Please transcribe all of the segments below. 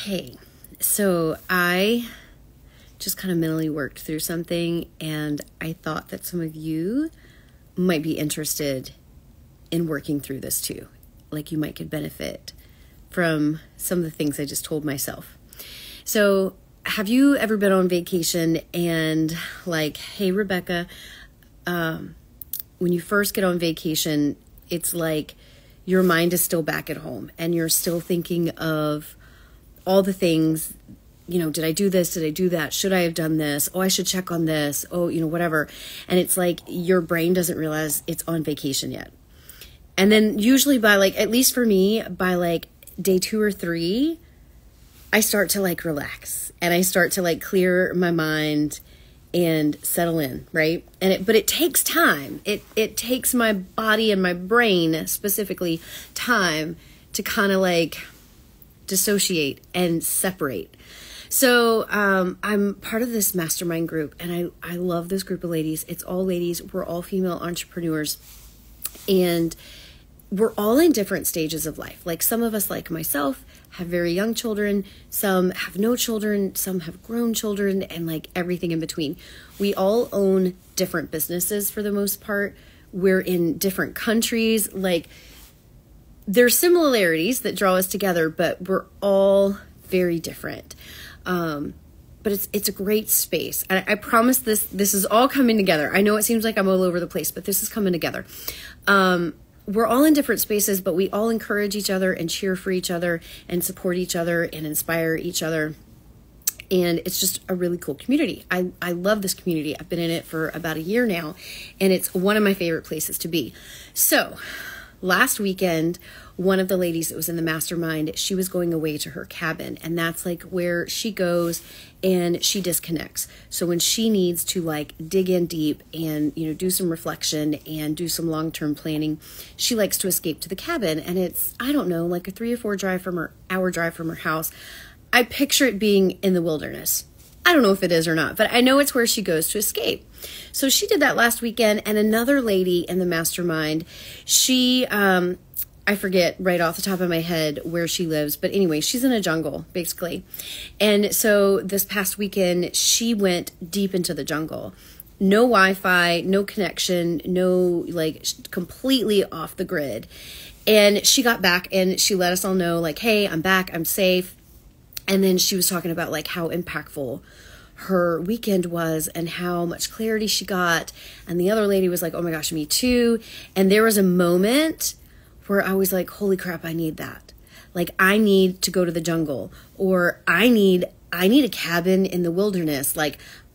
Hey, so I just kind of mentally worked through something, and I thought that some of you might be interested in working through this too. Like you might could benefit from some of the things I just told myself. So have you ever been on vacation and like, hey, Rebecca, when you first get on vacation, it's like your mind is still back at home and you're still thinking of all the things, did I do this? Did I do that? Should I have done this? Oh, I should check on this. Oh, whatever. And it's like your brain doesn't realize it's on vacation yet. And then usually by at least for me, by day 2 or 3, I start to relax and I start to clear my mind and settle in, right? But it takes time. It takes my body and my brain specifically time to kind of dissociate and separate. So I'm part of this mastermind group, and I love this group of ladies. It's all ladies. We're all female entrepreneurs, and we're all in different stages of life. Like some of us, like myself, have very young children. Some have no children. Some have grown children, and everything in between. We all own different businesses for the most part. We're in different countries. There's similarities that draw us together, but we're all very different. But it's a great space. And I promise this is all coming together. I know it seems like I'm all over the place, but this is coming together. We're all in different spaces, but we all encourage each other and cheer for each other and support each other and inspire each other. And it's just a really cool community. I love this community. I've been in it for about a year now, and it's one of my favorite places to be. So last weekend, one of the ladies that was in the mastermind, she was going away to her cabin, and that's where she goes and she disconnects. So when she needs to dig in deep and do some reflection and do some long-term planning, she likes to escape to the cabin. And it's, I don't know, a 3 or 4 hour drive from her house. I picture it being in the wilderness. I don't know if it is or not, but I know it's where she goes to escape. So she did that last weekend, and another lady in the mastermind, she, I forget right off the top of my head where she lives, but anyway, she's in a jungle, basically. And so this past weekend, she went deep into the jungle. No Wi-Fi, no connection, no, completely off the grid. And she got back and she let us all know, hey, I'm back, I'm safe. And then she was talking about how impactful her weekend was and how much clarity she got. And the other lady was like, oh my gosh, me too. And there was a moment where I was like, holy crap, I need that. I need to go to the jungle, or I need a cabin in the wilderness.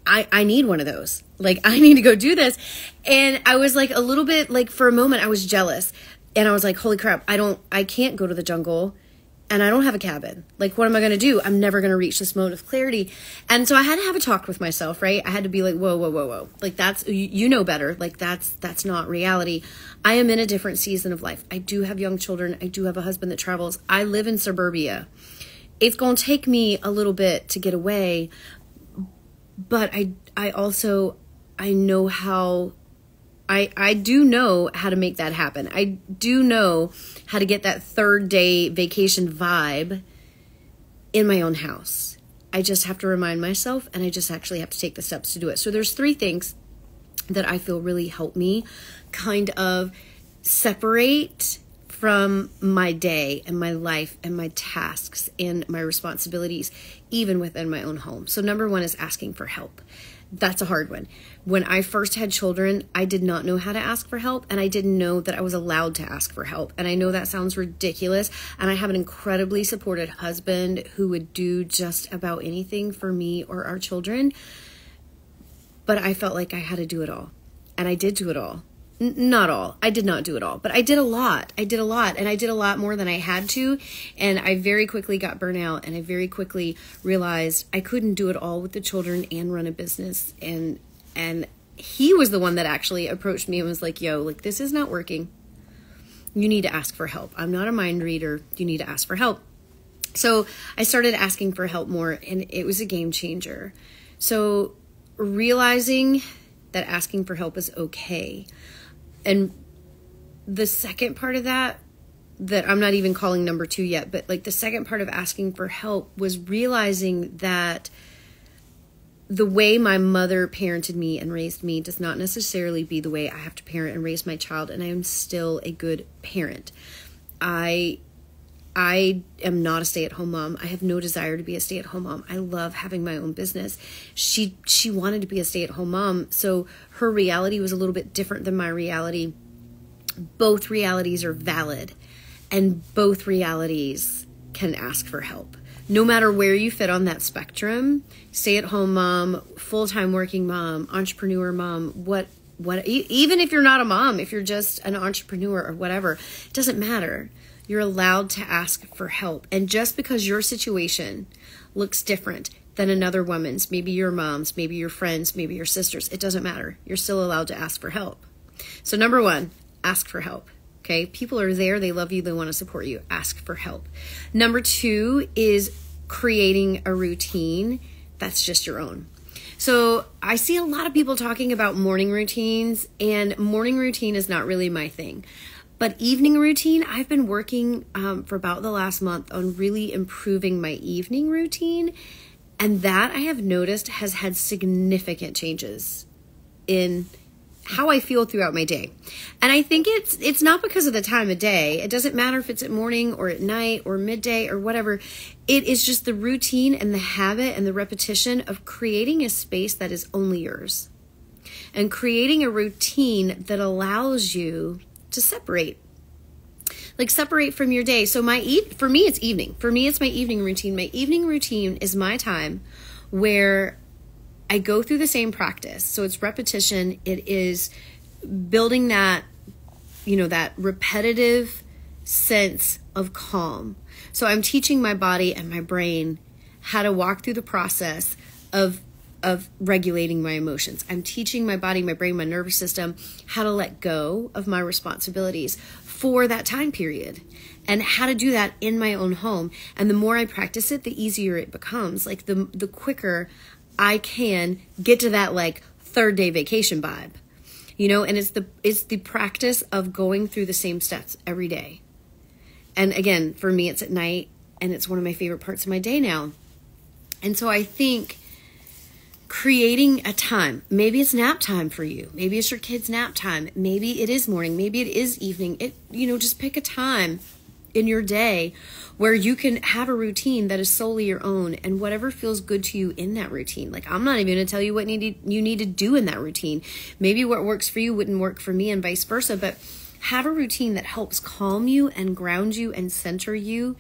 I need one of those. I need to go do this. And I was a little bit for a moment, I was jealous. And I was like, holy crap, I can't go to the jungle. And I don't have a cabin. What am I going to do? I'm never going to reach this moment of clarity. And so I had to have a talk with myself, right? I had to be whoa. That's, better. That's not reality. I am in a different season of life. I do have young children. I do have a husband that travels. I live in suburbia. It's going to take me a little bit to get away. But I know how, I do know how to make that happen. I do know how to get that 3rd day vacation vibe in my own house. I just have to remind myself, and I just actually have to take the steps to do it. So there's 3 things that I feel really help me kind of separate from my day and my life and my tasks and my responsibilities, even within my own home. So number 1 is asking for help. That's a hard one. When I first had children, I did not know how to ask for help, and I didn't know that I was allowed to ask for help. And I know that sounds ridiculous, and I have an incredibly supportive husband who would do just about anything for me or our children. But I felt like I had to do it all, and I did do it all. Not all. I did not do it all, but I did a lot. And I did a lot more than I had to. And I very quickly got burnt out, and I very quickly realized I couldn't do it all with the children and run a business. And he was the one that actually approached me and was like, yo, this is not working. You need to ask for help. I'm not a mind reader. You need to ask for help. So I started asking for help more, and it was a game changer. So realizing that asking for help is okay. And the second part of that that I'm not even calling number 2 yet, but like the second part of asking for help was realizing that the way my mother parented me and raised me does not necessarily be the way I have to parent and raise my child, and I am still a good parent. I am not a stay-at-home mom. I have no desire to be a stay-at-home mom. I love having my own business. She wanted to be a stay-at-home mom, so her reality was a little bit different than my reality. Both realities are valid, and both realities can ask for help. No matter where you fit on that spectrum, stay-at-home mom, full-time working mom, entrepreneur mom, even if you're not a mom, if you're just an entrepreneur or whatever, it doesn't matter. You're allowed to ask for help. And just because your situation looks different than another woman's, maybe your mom's, maybe your friends, maybe your sisters, it doesn't matter. You're still allowed to ask for help. So number 1, ask for help. Okay, people are there, they love you, they want to support you. Ask for help. Number 2 is creating a routine that's just your own. So I see a lot of people talking about morning routines, and morning routine is not really my thing. But evening routine, I've been working for about the last month on really improving my evening routine, and that I have noticed has had significant changes in how I feel throughout my day. And I think it's not because of the time of day. It doesn't matter if it's at morning or at night or midday or whatever. It is just the routine and the habit and the repetition of creating a space that is only yours. And creating a routine that allows you to separate. Like separate from your day. So for me, it's evening. For me, it's my evening routine. My evening routine is my time where I go through the same practice. So it's repetition. It is building that, that repetitive sense of calm. So I'm teaching my body and my brain how to walk through the process of regulating my emotions. I'm teaching my body, my brain, my nervous system how to let go of my responsibilities for that time period and how to do that in my own home. And the more I practice it, the easier it becomes. Like the quicker I can get to that like 3rd day vacation vibe, and it's the practice of going through the same steps every day. And again, for me, it's at night, and it's one of my favorite parts of my day now. And so I think creating a time, maybe it's nap time for you. Maybe it's your kid's nap time. Maybe it is morning. Maybe it is evening. Just pick a time in your day where you can have a routine that is solely your own, and whatever feels good to you in that routine. Like, I'm not even going to tell you what you need to do in that routine. Maybe what works for you wouldn't work for me and vice versa, but have a routine that helps calm you and ground you and center you,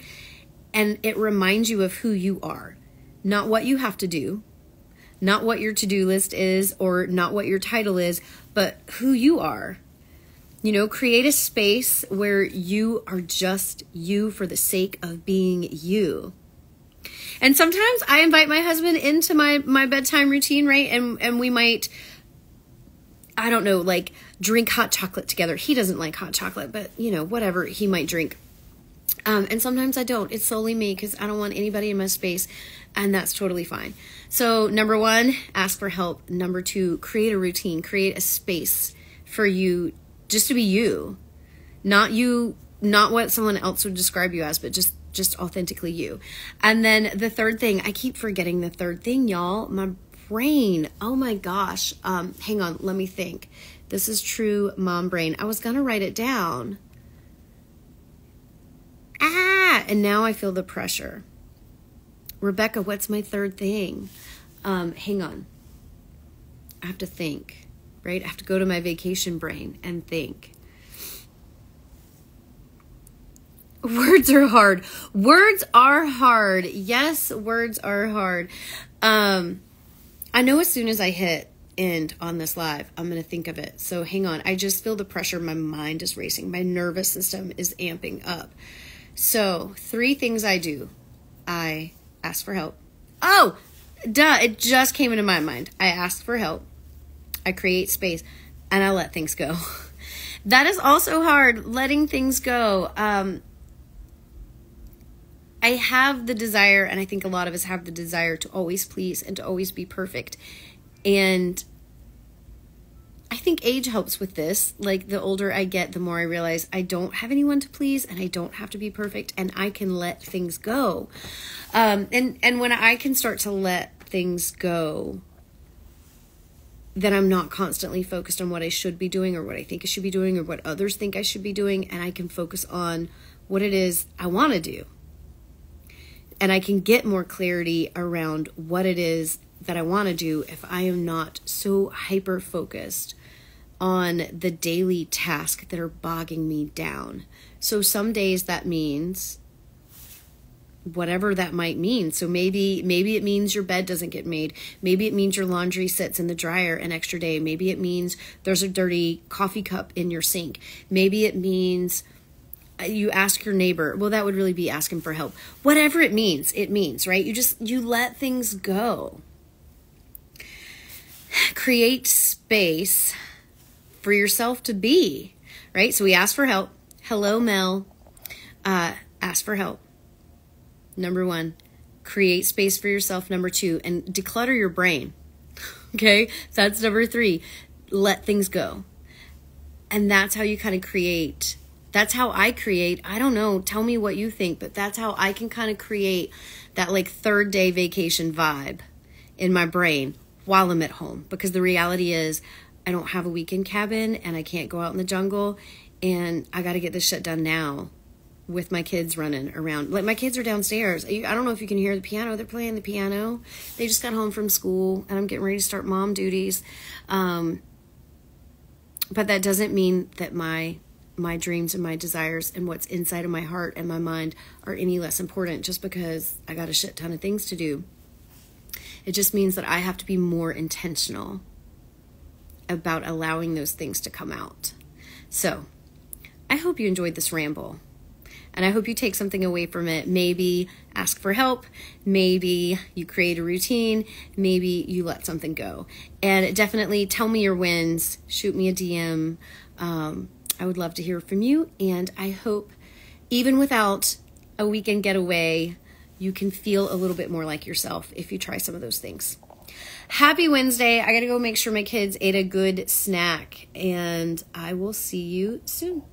and it reminds you of who you are, not what you have to do, not what your to-do list is, or not what your title is, but who you are. Create a space where you are just you for the sake of being you. And sometimes I invite my husband into my bedtime routine, right? And we might, I don't know, like drink hot chocolate together. He doesn't like hot chocolate, but whatever he might drink. And sometimes I don't. It's solely me because I don't want anybody in my space, and that's totally fine. So number 1, ask for help. Number 2, create a routine, create a space for you just to be you, not what someone else would describe you as, but just authentically you. And then the 3rd thing, I keep forgetting the 3rd thing, y'all. My brain. Oh my gosh. Hang on. Let me think. This is true mom brain. I was going to write it down. And now I feel the pressure. Rebecca, what's my 3rd thing? Hang on. I have to think. Right? I have to go to my vacation brain and think. Words are hard. Words are hard. Yes, words are hard. I know as soon as I hit end on this live, I'm going to think of it. So hang on. I just feel the pressure. My mind is racing. My nervous system is amping up. So 3 things I do. I ask for help. Oh, duh. It just came into my mind. I ask for help. I create space, and I let things go. That is also hard, letting things go. I have the desire, and I think a lot of us have the desire to always please and to always be perfect. And I think age helps with this. Like, the older I get, the more I realize I don't have anyone to please and I don't have to be perfect, and I can let things go. And when I can start to let things go, then I'm not constantly focused on what I should be doing or what I think I should be doing or what others think I should be doing, and I can focus on what it is I want to do. And I can get more clarity around what it is that I want to do if I am not so hyper-focused on the daily tasks that are bogging me down. So some days that means whatever that might mean. So maybe it means your bed doesn't get made. Maybe it means your laundry sits in the dryer an extra day. Maybe it means there's a dirty coffee cup in your sink. Maybe it means you ask your neighbor. Well, that would really be asking for help. Whatever it means, right? You let things go. Create space for yourself to be, right? So we ask for help. Hello, Mel. Ask for help. Number 1, create space for yourself. Number 2, and declutter your brain. Okay, that's number 3. Let things go. And that's how you kind of create. That's how I create. I don't know. Tell me what you think, but that's how I can kind of create that like 3rd day vacation vibe in my brain while I'm at home. Because the reality is I don't have a weekend cabin and I can't go out in the jungle, and I got to get this shit done now. With my kids running around. Like, my kids are downstairs. I don't know if you can hear the piano. They're playing the piano. They just got home from school, and I'm getting ready to start mom duties. But that doesn't mean that my dreams and my desires and what's inside of my heart and my mind are any less important just because I got a shit ton of things to do. It just means that I have to be more intentional about allowing those things to come out. So, I hope you enjoyed this ramble. And I hope you take something away from it. Maybe ask for help. Maybe you create a routine. Maybe you let something go. And definitely tell me your wins. Shoot me a DM. I would love to hear from you. And I hope, even without a weekend getaway, you can feel a little bit more like yourself if you try some of those things. Happy Wednesday. I got to go make sure my kids ate a good snack. And I will see you soon.